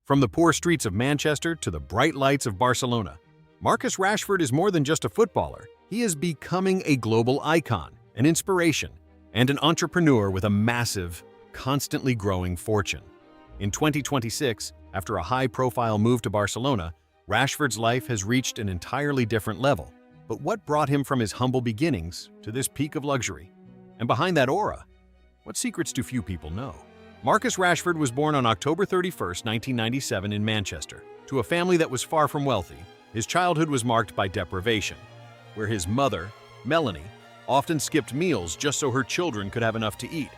From the poor streets of Manchester to the bright lights of Barcelona, Marcus Rashford is more than just a footballer. He is becoming a global icon, an inspiration, and an entrepreneur with a massive, constantly growing fortune. In 2026, after a high-profile move to Barcelona, Rashford's life has reached an entirely different level. But what brought him from his humble beginnings to this peak of luxury? And behind that aura, what secrets do few people know? Marcus Rashford was born on October 31, 1997 in Manchester. To a family that was far from wealthy, his childhood was marked by deprivation, where his mother, Melanie, often skipped meals just so her children could have enough to eat.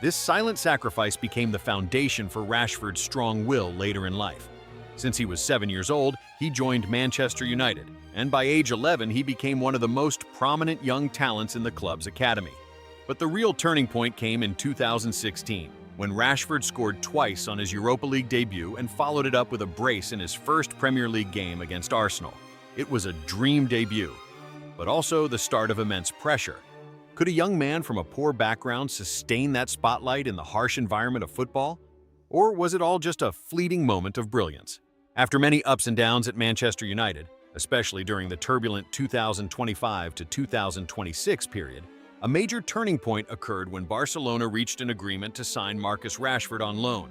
This silent sacrifice became the foundation for Rashford's strong will later in life. Since he was 7 years old, he joined Manchester United, and by age 11 he became one of the most prominent young talents in the club's academy. But the real turning point came in 2016, when Rashford scored twice on his Europa League debut and followed it up with a brace in his first Premier League game against Arsenal. It was a dream debut, but also the start of immense pressure. Could a young man from a poor background sustain that spotlight in the harsh environment of football? Or was it all just a fleeting moment of brilliance? After many ups and downs at Manchester United, especially during the turbulent 2025 to 2026 period, a major turning point occurred when Barcelona reached an agreement to sign Marcus Rashford on loan.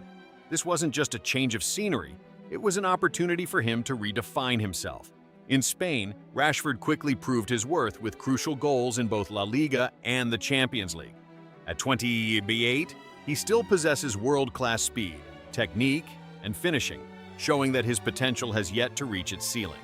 This wasn't just a change of scenery, it was an opportunity for him to redefine himself. In Spain, Rashford quickly proved his worth with crucial goals in both La Liga and the Champions League. At 28, he still possesses world-class speed, technique, and finishing, showing that his potential has yet to reach its ceiling.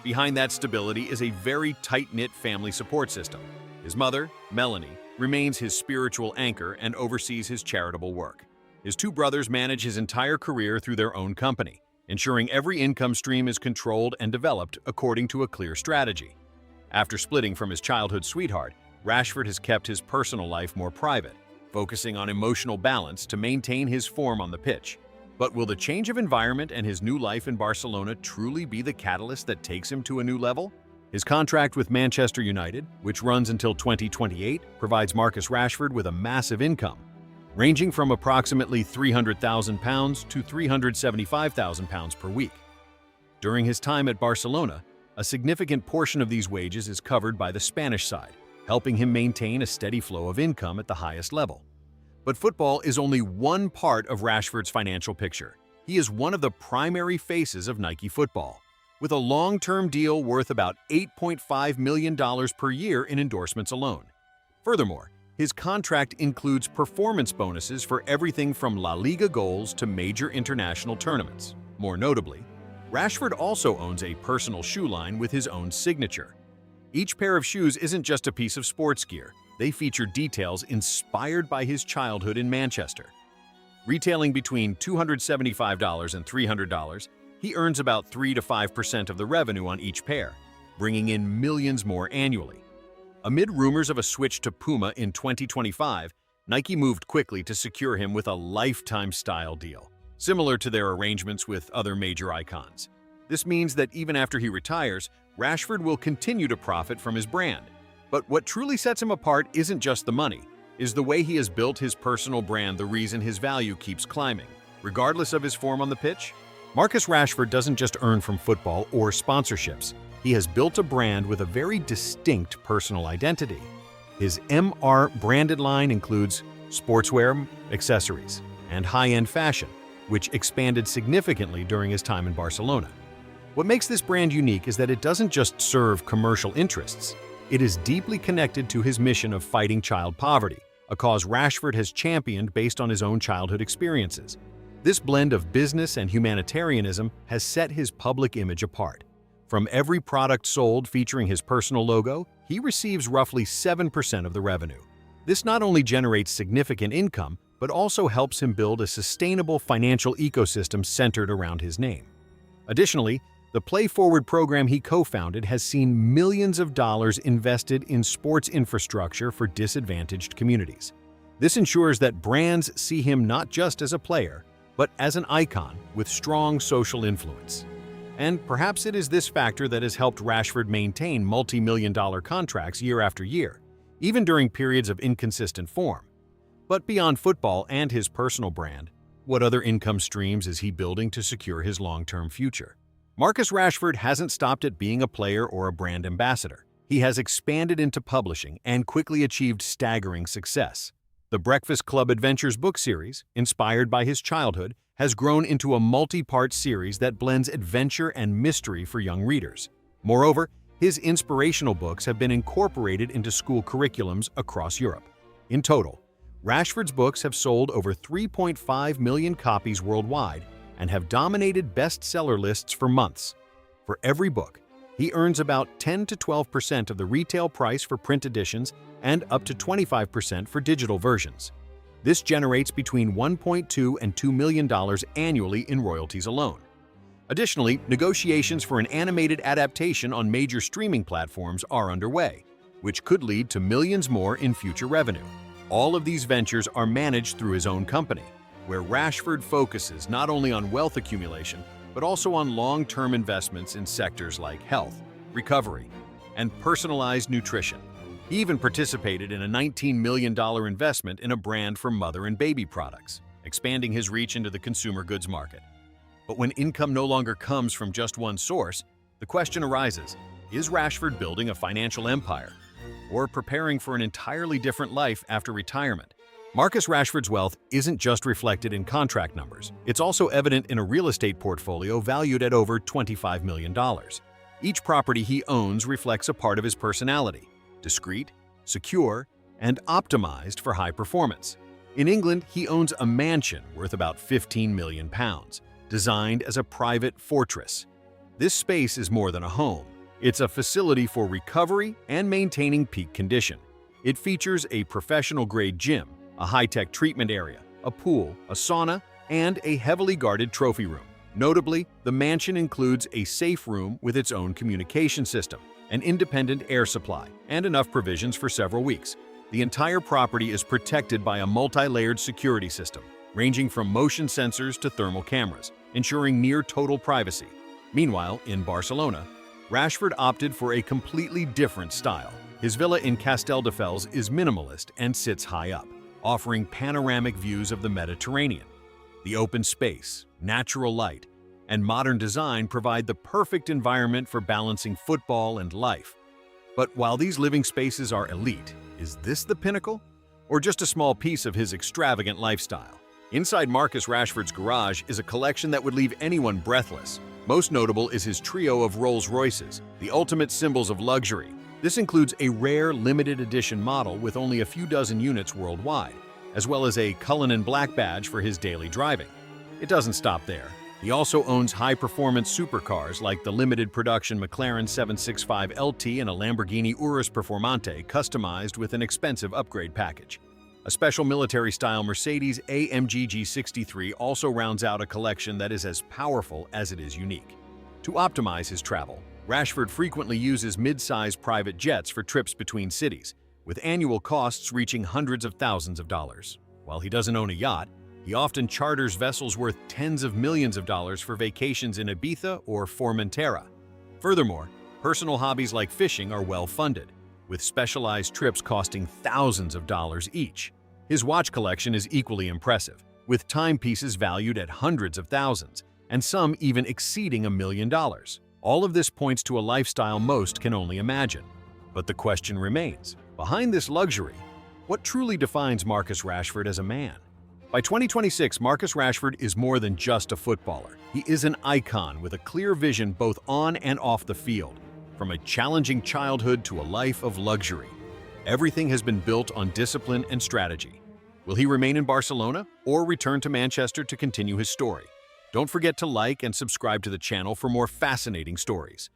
Behind that stability is a very tight-knit family support system. His mother, Melanie, remains his spiritual anchor and oversees his charitable work. His two brothers manage his entire career through their own company, ensuring every income stream is controlled and developed according to a clear strategy. After splitting from his childhood sweetheart, Rashford has kept his personal life more private, focusing on emotional balance to maintain his form on the pitch. But will the change of environment and his new life in Barcelona truly be the catalyst that takes him to a new level? His contract with Manchester United, which runs until 2028, provides Marcus Rashford with a massive income, ranging from approximately £300,000 to £375,000 per week. During his time at Barcelona, a significant portion of these wages is covered by the Spanish side, helping him maintain a steady flow of income at the highest level. But football is only one part of Rashford's financial picture. He is one of the primary faces of Nike football, with a long-term deal worth about $8.5 million per year in endorsements alone. Furthermore, his contract includes performance bonuses for everything from La Liga goals to major international tournaments. More notably, Rashford also owns a personal shoe line with his own signature. Each pair of shoes isn't just a piece of sports gear. They feature details inspired by his childhood in Manchester. Retailing between $275 and $300, he earns about 3 to 5% of the revenue on each pair, bringing in millions more annually. Amid rumors of a switch to Puma in 2025, Nike moved quickly to secure him with a lifetime style deal, similar to their arrangements with other major icons. This means that even after he retires, Rashford will continue to profit from his brand. But what truly sets him apart isn't just the money, is the way he has built his personal brand the reason his value keeps climbing. Regardless of his form on the pitch, Marcus Rashford doesn't just earn from football or sponsorships. He has built a brand with a very distinct personal identity. His MR branded line includes sportswear, accessories, and high-end fashion, which expanded significantly during his time in Barcelona. What makes this brand unique is that it doesn't just serve commercial interests. It is deeply connected to his mission of fighting child poverty, a cause Rashford has championed based on his own childhood experiences. This blend of business and humanitarianism has set his public image apart. From every product sold featuring his personal logo, he receives roughly 7% of the revenue. This not only generates significant income, but also helps him build a sustainable financial ecosystem centered around his name. Additionally, the Play Forward program he co-founded has seen millions of dollars invested in sports infrastructure for disadvantaged communities. This ensures that brands see him not just as a player, but as an icon with strong social influence. And perhaps it is this factor that has helped Rashford maintain multi-million-dollar contracts year after year, even during periods of inconsistent form. But beyond football and his personal brand, what other income streams is he building to secure his long-term future? Marcus Rashford hasn't stopped at being a player or a brand ambassador. He has expanded into publishing and quickly achieved staggering success. The Breakfast Club Adventures book series, inspired by his childhood, has grown into a multi-part series that blends adventure and mystery for young readers. Moreover, his inspirational books have been incorporated into school curriculums across Europe. In total, Rashford's books have sold over 3.5 million copies worldwide and have dominated bestseller lists for months. For every book, he earns about 10 to 12% of the retail price for print editions and up to 25% for digital versions. This generates between $1.2 and $2 million annually in royalties alone. Additionally, negotiations for an animated adaptation on major streaming platforms are underway, which could lead to millions more in future revenue. All of these ventures are managed through his own company, where Rashford focuses not only on wealth accumulation, but also on long-term investments in sectors like health, recovery, and personalized nutrition. He even participated in a $19 million investment in a brand for mother and baby products, expanding his reach into the consumer goods market. But when income no longer comes from just one source, the question arises, is Rashford building a financial empire or preparing for an entirely different life after retirement? Marcus Rashford's wealth isn't just reflected in contract numbers. It's also evident in a real estate portfolio valued at over $25 million. Each property he owns reflects a part of his personality: discreet, secure, and optimized for high performance. In England, he owns a mansion worth about £15 million, designed as a private fortress. This space is more than a home. It's a facility for recovery and maintaining peak condition. It features a professional-grade gym, a high-tech treatment area, a pool, a sauna, and a heavily guarded trophy room. Notably, the mansion includes a safe room with its own communication system, an independent air supply, and enough provisions for several weeks. The entire property is protected by a multi-layered security system, ranging from motion sensors to thermal cameras, ensuring near-total privacy. Meanwhile, in Barcelona, Rashford opted for a completely different style. His villa in Castelldefels is minimalist and sits high up, offering panoramic views of the Mediterranean. The open space, natural light, and modern design provide the perfect environment for balancing football and life. But while these living spaces are elite, is this the pinnacle? Or just a small piece of his extravagant lifestyle? Inside Marcus Rashford's garage is a collection that would leave anyone breathless. Most notable is his trio of Rolls-Royces, the ultimate symbols of luxury. This includes a rare limited edition model with only a few dozen units worldwide, as well as a Cullinan Black badge for his daily driving. It doesn't stop there. He also owns high-performance supercars like the limited production McLaren 765 LT and a Lamborghini Urus Performante customized with an expensive upgrade package. A special military-style Mercedes AMG G63 also rounds out a collection that is as powerful as it is unique. To optimize his travel, Rashford frequently uses mid-size private jets for trips between cities, with annual costs reaching hundreds of thousands of dollars. While he doesn't own a yacht, he often charters vessels worth tens of millions of dollars for vacations in Ibiza or Formentera. Furthermore, personal hobbies like fishing are well-funded, with specialized trips costing thousands of dollars each. His watch collection is equally impressive, with timepieces valued at hundreds of thousands, and some even exceeding $1 million. All of this points to a lifestyle most can only imagine. But the question remains, behind this luxury, what truly defines Marcus Rashford as a man? By 2026, Marcus Rashford is more than just a footballer. He is an icon with a clear vision both on and off the field. From a challenging childhood to a life of luxury, everything has been built on discipline and strategy. Will he remain in Barcelona or return to Manchester to continue his story? Don't forget to like and subscribe to the channel for more fascinating stories.